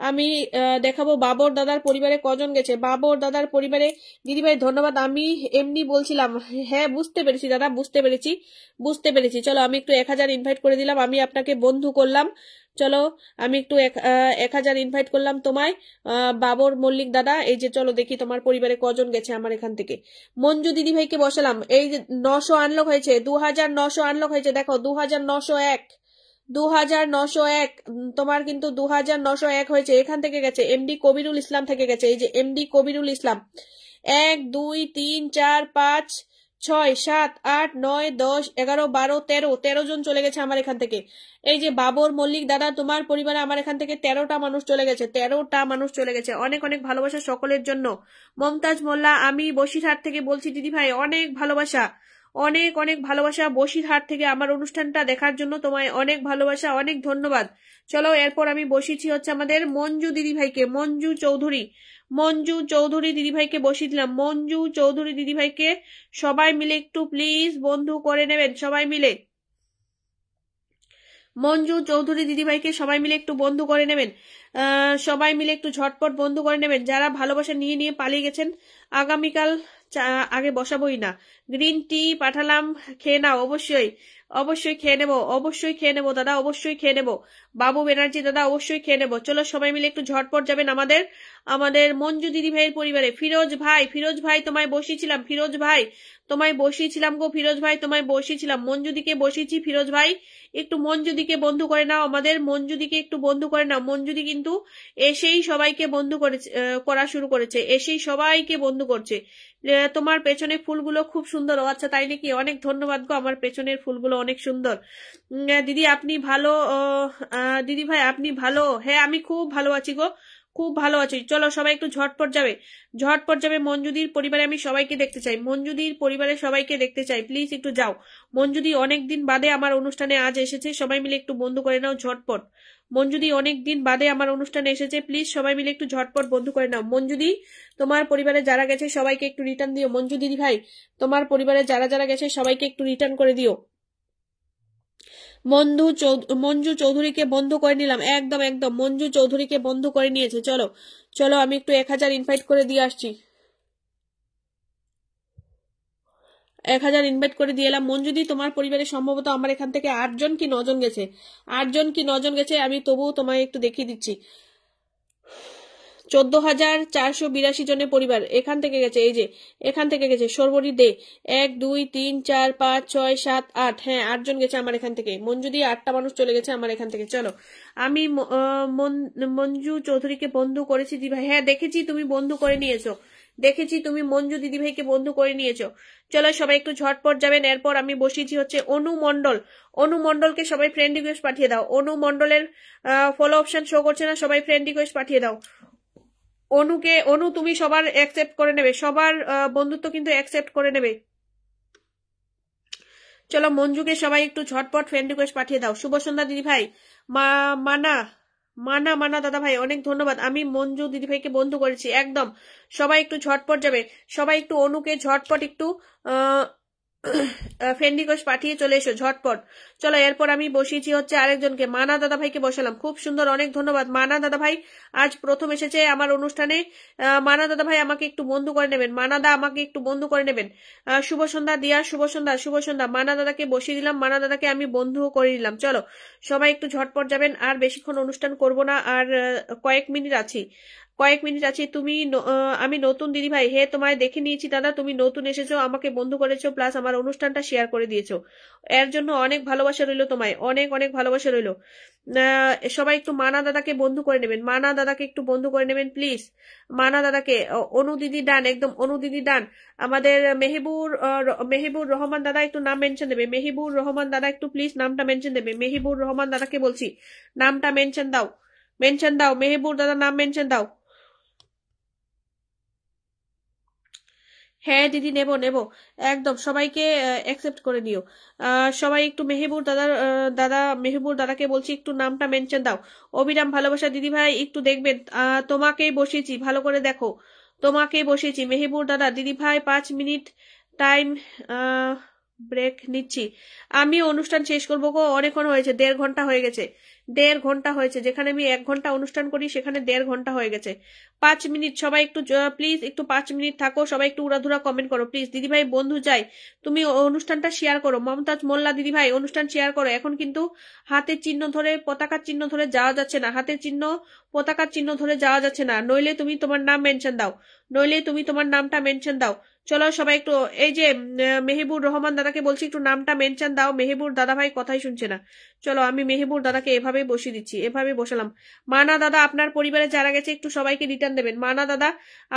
আমি দেখাবো বাবর দাদার পরিবারে কজন গেছে। বাবর দাদার পরিবারে দিদিভাই ধন্যবাদ। আমি এমনি বলছিলাম। হ্যাঁ বুঝতে পেরেছি দাদা, বুঝতে পেরেছি। চলো আমি একটু 1000 ইনভাইট করে দিলাম, আমি আপনাকে বন্ধু করলাম। চলো আমি একটু 1000 ইনভাইট করলাম তোমায়। বাবর মল্লিক দাদা, এই যে চলো দেখি তোমার পরিবারে কজন গেছে আমার এখান থেকে। মঞ্জু দিদিভাইকে বসালাম, এই যে 900 আনলক হয়েছে, 2900 আনলক হয়েছে, দেখো 2901, 2901। তোমার কিন্তু 2901 হয়েছে। এখান থেকে গেছে এমডি কবিরুল ইসলাম থেকে গেছে, এই যে এমডি কবিরুল ইসলাম। 1 2 3 4 5 6 7 8 9 10 11 12 13, 13 জন চলে গেছে আমার এখান থেকে। এই যে বাবর মল্লিক দাদা, তোমার পরিবারে আমার এখান থেকে 13টা মানুষ চলে গেছে, 13টা মানুষ চলে গেছে। অনেক অনেক ভালোবাসা সকলের জন্য। মমতাজ মোল্লা, আমি বসিরহাট থেকে বলছি দিদি ভাই, অনেক ভালোবাসা, অনেক অনেক ভালোবাসা। বসিরহাট থেকে আমার অনুষ্ঠানটা দেখার জন্য তোমায় অনেক ভালোবাসা, অনেক ধন্যবাদ। চলো এরপর আমি বসিয়েছি হচ্ছে আমাদের মঞ্জু দিদিভাইকে, মঞ্জু চৌধুরী দিদিভাইকে বসিয়ে দিলাম। মঞ্জু চৌধুরী দিদিভাইকে সবাই মিলে একটু প্লিজ বন্ধু করে নেবেন, সবাই মিলে। মঞ্জু চৌধুরী দিদিভাইকে সবাই মিলে একটু বন্ধু করে নেবেন, সবাই মিলে একটু ঝটপট বন্ধু করে নেবেন। যারা ভালোবাসা নিয়ে নিয়ে পালিয়ে গেছেন, আগামীকাল আগে বসাবোই না। গ্রিন টি পাঠালাম, খেয়ে নাও। অবশ্যই অবশ্যই খেয়ে নেবো, অবশ্যই খেয়ে নেবো দাদা, অবশ্যই খেয়ে নেবো। বাবু ব্যানার্জি দাদা, অবশ্যই খেয়ে নেবো। চলো সবাই মিলে একটু ঝটপট যাবেন আমাদের আমাদের মঞ্জু দিদি ভাইয়ের পরিবারে। ফিরোজ ভাই তোমায় বসিয়েছিলাম, ফিরোজ ভাই তোমায় বসিয়েছিলাম গো, ফিরোজ ভাই তোমায় বসিয়েছিলাম। মঞ্জুদিকে বসিয়েছি, ফিরোজ ভাই একটু মঞ্জুদিকে বন্ধু করে নাও, আমাদের মঞ্জুদিকে একটু বন্ধু করে নাও। মঞ্জুদি কিন্তু এসেই সবাইকে বন্ধু করা শুরু করেছে, এসেই সবাইকে বন্ধু করছে। তোমার পেছনে ফুলগুলো খুব সুন্দর। ও আচ্ছা তাই নাকি, অনেক ধন্যবাদ গো, আমার পেছনের ফুলগুলো অনেক সুন্দর। দিদি আপনি ভালো? দিদি ভাই আপনি ভালো? হ্যাঁ আমি খুব ভালো আছি গো, খুব ভালো আছি। চলো সবাই একটু ঝটপট যাবে মঞ্জুদির পরিবারে। আমি সবাইকে দেখতে চাই, মঞ্জুদির পরিবারে সবাইকে দেখতে চাই, প্লিজ একটু যাও। মঞ্জুদি অনেকদিন বাদে আমার অনুষ্ঠানে আজ এসেছে, সবাই মিলে একটু বন্ধু করে নাও ঝটপট। মঞ্জুদি অনেকদিন বাদে আমার অনুষ্ঠানে এসেছে, প্লিজ সবাই মিলে একটু ঝটপট বন্ধু করে নাও। মঞ্জুদি তোমার পরিবারে যারা গেছে সবাইকে একটু রিটার্ন দিও। মঞ্জু দিদি ভাই তোমার পরিবারে যারা যারা গেছে সবাইকে একটু রিটার্ন করে দিও। মঞ্জু চৌধুরীকে বন্ধ করে নিলাম, একদম একদম মঞ্জু চৌধুরীকে বন্ধ করে নিয়েছে। চলো চলো আমি একটু 1000 ইনভাইট করে দিয়ে আসছি, 1000 ইনভাইট করে দিয়ে এলাম। মঞ্জুদি তোমার পরিবারে সম্ভবত আমার এখান থেকে 8 জন কি 9 জন গেছে, 8 জন কি 9 জন গেছে। আমি তবুও তোমায় একটু দেখিয়ে দিচ্ছি। 14,482 জনের পরিবার এখান থেকে গেছে, এই যে এখান থেকে গেছে। সর্বরি দে 1 2 3 4 5 6 7 8, হ্যাঁ 8 জন গেছে আমার এখান থেকে। মঞ্জু দিয়ে 8টা মানুষ চলে গেছে আমার এখান থেকে। চলো আমি মঞ্জু চৌধুরীকে বন্ধু করেছি দিদিভাই। হ্যাঁ দেখেছি তুমি বন্ধু করে নিয়েছো, দেখেছি তুমি মঞ্জু দিদিভাইকে বন্ধু করে নিয়েছো। চলো সবাই একটু ঝটপট যাবেন। এরপর আমি বসিয়েছি হচ্ছে অনু মন্ডল, অনু মন্ডলকে সবাই ফ্রেন্ড রিকোয়েস্ট পাঠিয়ে দাও। অনু মন্ডলের ফলো অপশন শো করছে না, সবাই ফ্রেন্ড রিকোয়েস্ট পাঠিয়ে দাও। অনু তুমি সবার অ্যাকসেপ্ট করে নেবে, সবার বন্ধুত্ব কিন্তু অ্যাকসেপ্ট করে নেবে। চলো মঞ্জুকে সবাই একটু ঝটপট ফ্রেন্ড রিকোয়েস্ট পাঠিয়ে দাও। শুভ সন্ধ্যা দিদি ভাই। মানা মানা মানা দাদা ভাই অনেক ধন্যবাদ, আমি মঞ্জু দিদি ভাইকে বন্ধু করেছি একদম। সবাই একটু ঝটপট যাবে, সবাই একটু অনুকে ঝটপট একটু ফ্রেন্ড রিকোয়েস্ট পাঠিয়ে চলে এসো ঝটপট। চলো এরপর আমি বসিয়েছি হচ্ছে আরেকজনকে, মানা দাদা ভাইকে বসালাম, খুব সুন্দর, অনেক ধন্যবাদ। মানা দাদা ভাই আজ প্রথম এসেছে আমার অনুষ্ঠানে। মানা দাদা ভাই আমাকে একটু বন্ধু করে নেবেন, মানা দা আমাকে একটু বন্ধু করে নেবেন। শুভ সন্ধ্যা দিয়া, শুভ সন্ধ্যা, শুভ সন্ধ্যা। মানা দাদাকে বসিয়ে দিলাম, মানা দাদাকে আমি বন্ধু করে দিলাম। চলো সবাই একটু ঝটপট যাবেন, আর বেশিক্ষণ অনুষ্ঠান করব না, আর কয়েক মিনিট আছি। আমি নতুন দিদি ভাই। হে তোমায় দেখে নিয়েছি দাদা, তুমি নতুন এসেছো, আমাকে বন্ধু করেছো, প্লাস আমার অনুষ্ঠানটা শেয়ার করে দিয়েছো, এর জন্য অনেক ভালোবাসা রইলো তোমায়, অনেক অনেক ভালোবাসা রইলো। সবাই একটু মানা দাদাকে বন্ধু করে নেবেন, মানা দাদাকে একটু বন্ধু করে নেবেন প্লিজ। মানা দাদাকে অনু দিদি ডান, একদম অনু দিদি ডান। আমাদের মেহিবুর রহমান দাদা একটু নাম মেনশন দেবে, মেহিবুর রহমান দাদা একটু প্লিজ নামটা মেনশন দেবে। মেহিবুর রহমান দাদাকে বলছি নামটা মেনশন দাও, মেহিবুর দাদা নাম মেনশন দাও। হ্যাঁ দিদি নেব একদম, সবাইকে অ্যাকসেপ্ট করে দিও। সবাই একটু মেহেবুর দাদাকে বলছি একটু নামটা মেনশন দাও। অবিরাম ভালোবাসা দিদি ভাই একটু দেখবেন, তোমাকেই বসিয়েছি, ভালো করে দেখো, তোমাকেই বসিয়েছি। মেহেবুর দাদা দিদি ভাই 5 মিনিট টাইম ব্রেক নিচ্ছি, আমি অনুষ্ঠান শেষ করবো গো, অনেকক্ষণ হয়েছে, 1.5 ঘন্টা হয়ে গেছে। 1.5 ঘন্টা হয়েছে, যেখানে আমি 1 ঘন্টা অনুষ্ঠান করি সেখানে 1.5 ঘন্টা হয়ে গেছে। 5 মিনিট, সবাই একটু প্লিজ একটু 5 মিনিট থাকো, সবাই একটু উড়াধুরা কমেন্ট করো প্লিজ। দিদিভাই বন্ধু চাই, তুমি অনুষ্ঠানটা শেয়ার করো। মমতাজ মোল্লা দিদিভাই অনুষ্ঠান শেয়ার করো। এখন কিন্তু হাতের চিহ্ন ধরে, পতাকার চিহ্ন ধরে যাওয়া যাচ্ছে না, হাতের চিহ্ন পতাকার চিহ্ন ধরে যাওয়া যাচ্ছে না, নইলে তুমি তোমার নাম মেনশন দাও, নইলে তুমি তোমার নামটা মেনশন দাও। চলো সবাই একটু, এই যে মেহেবুর রহমান দাদাকে বলছি একটু নামটা মেনশন দাও। মেহেবুর দাদা ভাই কথাই শুনছে না। চলো আমি মেহেবুর দাদাকে এভাবেই বসিয়ে দিচ্ছি, এভাবে বসালাম। মানা দাদা আপনার পরিবারে যারা গেছে একটু সবাইকে রিটার্ন দেবেন। মানা দাদা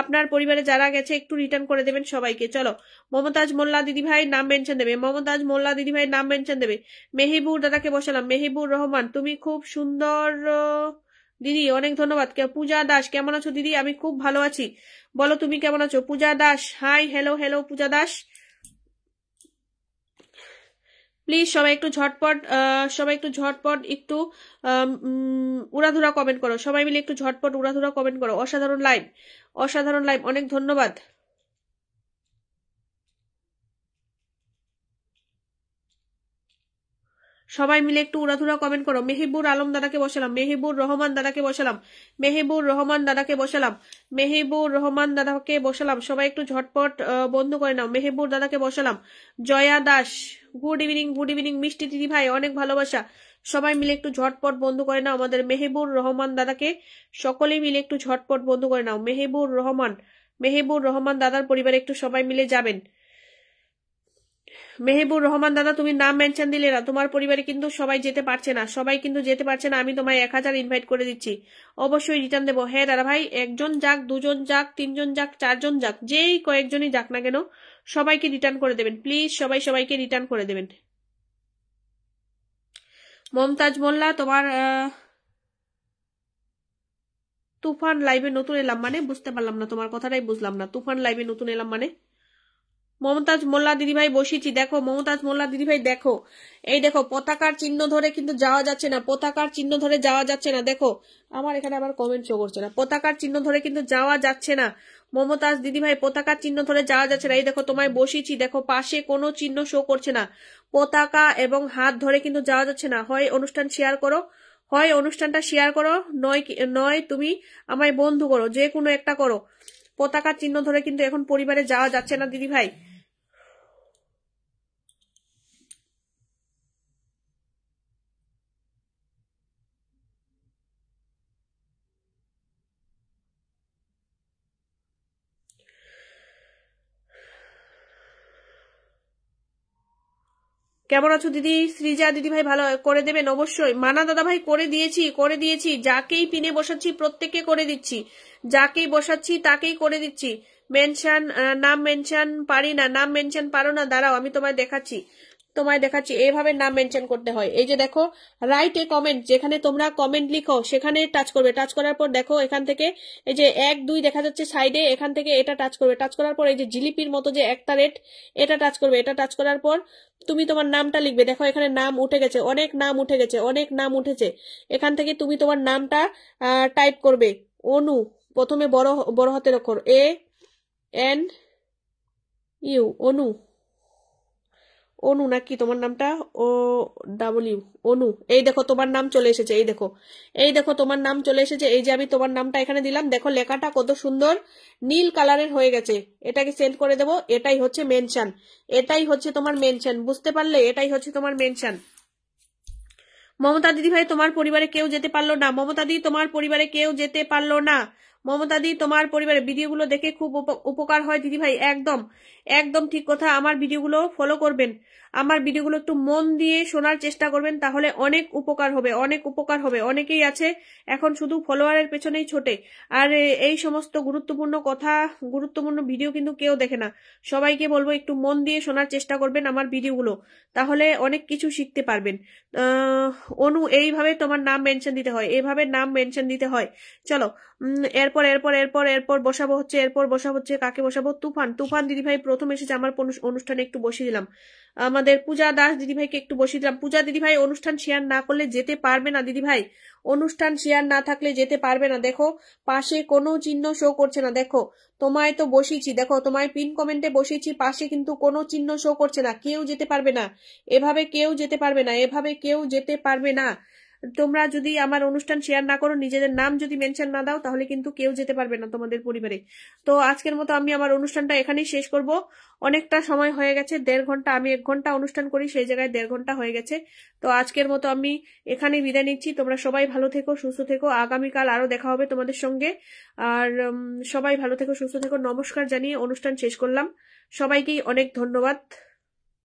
আপনার পরিবারে যারা গেছে একটু রিটার্ন করে দেবেন সবাইকে। চলো মমতাজ মোল্লা দিদিভাই নাম মেনশন দেবে, মমতাজ মোল্লা দিদিভাই নাম মেনশন দেবে। মেহেবুর দাদাকে বসালাম। মেহেবুর রহমান তুমি খুব সুন্দর দিদি, অনেক ধন্যবাদ। পূজা দাস কেমন আছো দিদি? আমি খুব ভালো আছি, বলো তুমি কেমন আছো? Puja Das hi, hello hello Puja Das. Please সবাই একটু ঝটপট, সবাই একটু ঝটপট একটু উড়াধুরা কমেন্ট করো, সবাই মিলে একটু ঝটপট উড়াধুরা কমেন্ট করো। অসাধারণ লাইভ, অসাধারণ লাইভ, অনেক ধন্যবাদ। সবাই মিলে একটু উড়াধুরা কমেন্ট করো। মেহেবুর আলম দাদাকে বসালাম, মেহেবুর রহমান দাদাকে বসালাম, মেহেবুর রহমান দাদাকে বসালাম, মেহেবুর রহমান দাদাকে বসালাম। সবাই একটু ঝটপট বন্ধ করে নাও। মেহেবুর দাদাকে বসালাম। Joya Das good evening, good evening. মিষ্টি দিদি ভাই অনেক ভালোবাসা। সবাই মিলে একটু ঝটপট বন্ধ করে নাও আমাদের মেহেবুর রহমান দাদাকে, সকলেই মিলে একটু ঝটপট বন্ধ করে নাও। মেহেবুর রহমান, মেহেবুর রহমান দাদার পরিবারে একটু সবাই মিলে যাবেন। মেহেবুর রহমান দাদা তুমি নাম মেনশন দিলে না, তোমার পরিবারে কিন্তু সবাই যেতে পারছে না, সবাই কিন্তু যেতে পারছে না। আমি তোমায় 1000 ইনভাইট করে দিচ্ছি, অবশ্যই রিটার্ন দেবো। হ্যাঁ দাদা ভাই, 1 জন যাক, 2 জন যাক, 3 জন যাক, 4 জন যাক, যেই কয়েকজনই যাক না কেন সবাইকে রিটার্ন করে দেবেন প্লিজ, সবাই সবাইকে রিটার্ন করে দেবেন। মমতাজ মোল্লা তোমার তুফান লাইভে নতুন এলাম মানে বুঝতে পারলাম না, তোমার কথাটাই বুঝলাম না। তুফান লাইভে নতুন এলাম মানে? মমতাজ মোল্লা দিদিভাই বসিয়েছি, দেখো মমতাজ মোল্লা দিদিভাই দেখো, এই দেখো পতাকার চিহ্ন ধরে কিন্তু যাওয়া যাচ্ছে না, পতাকার চিহ্ন ধরে যাওয়া যাচ্ছে না। দেখো আমার এখানে আবার কমেন্ট শো করছে না, পতাকার চিহ্ন ধরে কিন্তু যাওয়া যাচ্ছে না। মমতাজ দিদিভাই পতাকার চিহ্ন ধরে যাওয়া যাচ্ছে না। এই দেখো তোমায় বসিয়েছি, দেখো পাশে কোনো চিহ্ন শো করছে না, পতাকা এবং হাত ধরে কিন্তু যাওয়া যাচ্ছে না। হয় অনুষ্ঠান শেয়ার করো, হয় অনুষ্ঠানটা শেয়ার করো, নয় নয় তুমি আমায় বন্ধু করো, যে কোনো একটা করো। পতাকার চিহ্ন ধরে কিন্তু এখন পরিবারে যাওয়া যাচ্ছে না দিদি ভাই। কেমন আছো দিদি? শ্রীজা দিদি ভাই ভালো করে দেবেন অবশ্যই। মানা দাদা ভাই করে দিয়েছি, করে দিয়েছি, যাকেই পিনে বসাচ্ছি প্রত্যেককে করে দিচ্ছি, যাকেই বসাচ্ছি তাকেই করে দিচ্ছি। মেনশন, নাম মেনশন পারি না, নাম মেনশন পারো না, দাঁড়াও আমি তোমায় দেখাচ্ছি, তোমায় দেখাচ্ছি এইভাবে নাম মেনশন করতে হয়। এই যে দেখো রাইট এ কমেন্ট, যেখানে তোমরা কমেন্ট লিখো সেখানে টাচ করবে, টাচ করার পর দেখো এখান থেকে এই যে 1 2 দেখা যাচ্ছে সাইডে, এখান থেকে এটা টাচ করবে, টাচ করার পর এই যে জিলিপির মতো যে একটা রেট, এটা টাচ করবে, এটা টাচ করার পর তুমি তোমার নামটা লিখবে। দেখো এখানে নাম উঠে গেছে, অনেক নাম উঠে গেছে, অনেক নাম উঠেছে। এখান থেকে তুমি তোমার নামটা টাইপ করবে। অনু, প্রথমে বড় বড় হাতের অক্ষর ANU, অনু, অনু নাকি তোমার নামটা? ও ডাব্লিউ, অনু। এই দেখো তোমার নাম চলে এসেছে, এই দেখো, এই দেখো তোমার নাম চলে এসেছে। এই যে আমি তোমার নামটা এখানে দিলাম, দেখো লেখাটা কত সুন্দর নীল কালারের হয়ে গেছে। এটাকে সেন্ড করে দেবো, এটাই হচ্ছে মেনশন, এটাই হচ্ছে তোমার মেনশন, বুঝতে পারলে? এটাই হচ্ছে তোমার মেনশন। মমতা দিদি ভাই তোমার পরিবারে কেউ যেতে পারলো না, মমতা দি তোমার পরিবারে কেউ যেতে পারলো না, মমতা দি তোমার পরিবারে ভিডিওগুলো দেখে খুব উপকার হয় দিদি ভাই। একদম একদম ঠিক কথা, আমার ভিডিওগুলো ফলো করবেন, আমার ভিডিওগুলো একটু মন দিয়ে শোনার চেষ্টা করবেন, তাহলে অনেক উপকার হবে, অনেক উপকার হবে। অনেকেই আছে এখন শুধু ফলোয়ারের পেছনেই ছোটে, আর এই সমস্ত গুরুত্বপূর্ণ কথা, গুরুত্বপূর্ণ ভিডিও কিন্তু কেউ দেখে না। সবাইকে বলবো একটু মন দিয়ে শোনার চেষ্টা করবেন আমার ভিডিওগুলো, তাহলে অনেক কিছু শিখতে পারবেন। অনু, এইভাবে তোমার নাম মেনশন দিতে হয়, এইভাবে নাম মেনশন দিতে হয়। চলো এরপর এরপর এরপর এরপর বসাবো হচ্ছে, এরপর বসাবো হচ্ছে, কাকে বসাবো? তুফান, তুফান দিদিভাই প্রথম এসেছে আমার অনুষ্ঠানে, একটু বসিয়ে দিলাম। আমাদের পূজা দাস দিদিভাইকে একটু বসিয়ে দিলাম। পূজা দিদিভাই অনুষ্ঠান শেয়ার না করলে যেতে পারবে না দিদিভাই, অনুষ্ঠান শেয়ার না থাকলে যেতে পারবে না। দেখো পাশে কোনো চিহ্ন শো করছে না, দেখো তোমায় তো বসিয়েছি, দেখো তোমায় পিন কমেন্টে বসিয়েছি, পাশে কিন্তু কোনো চিহ্ন শো করছে না, কেউ যেতে পারবে না, এভাবে কেউ যেতে পারবে না, এভাবে কেউ যেতে পারবে না। তোমরা যদি আমার অনুষ্ঠান শেয়ার না করো, নিজেদের নাম যদি মেনশন না দাও, তাহলে কিন্তু কেউ যেতে পারবে না তোমাদের পরিবারে। তো আজকের মতো আমি আমার অনুষ্ঠানটা এখানেই শেষ করব। অনেকটা সময় হয়ে গেছে, 1.5 ঘন্টা, আমি 1 ঘন্টা অনুষ্ঠান করি, সেই জায়গায় 1.5 ঘন্টা হয়ে গেছে। তো আজকের মতো আমি এখানেই বিদায় নিচ্ছি। তোমরা সবাই ভালো থেকো, সুস্থ থেকো। আগামীকাল আরো দেখা হবে তোমাদের সঙ্গে। আর সবাই ভালো থেকো, সুস্থ থেকো। নমস্কার জানিয়ে অনুষ্ঠান শেষ করলাম। সবাইকেই অনেক ধন্যবাদ।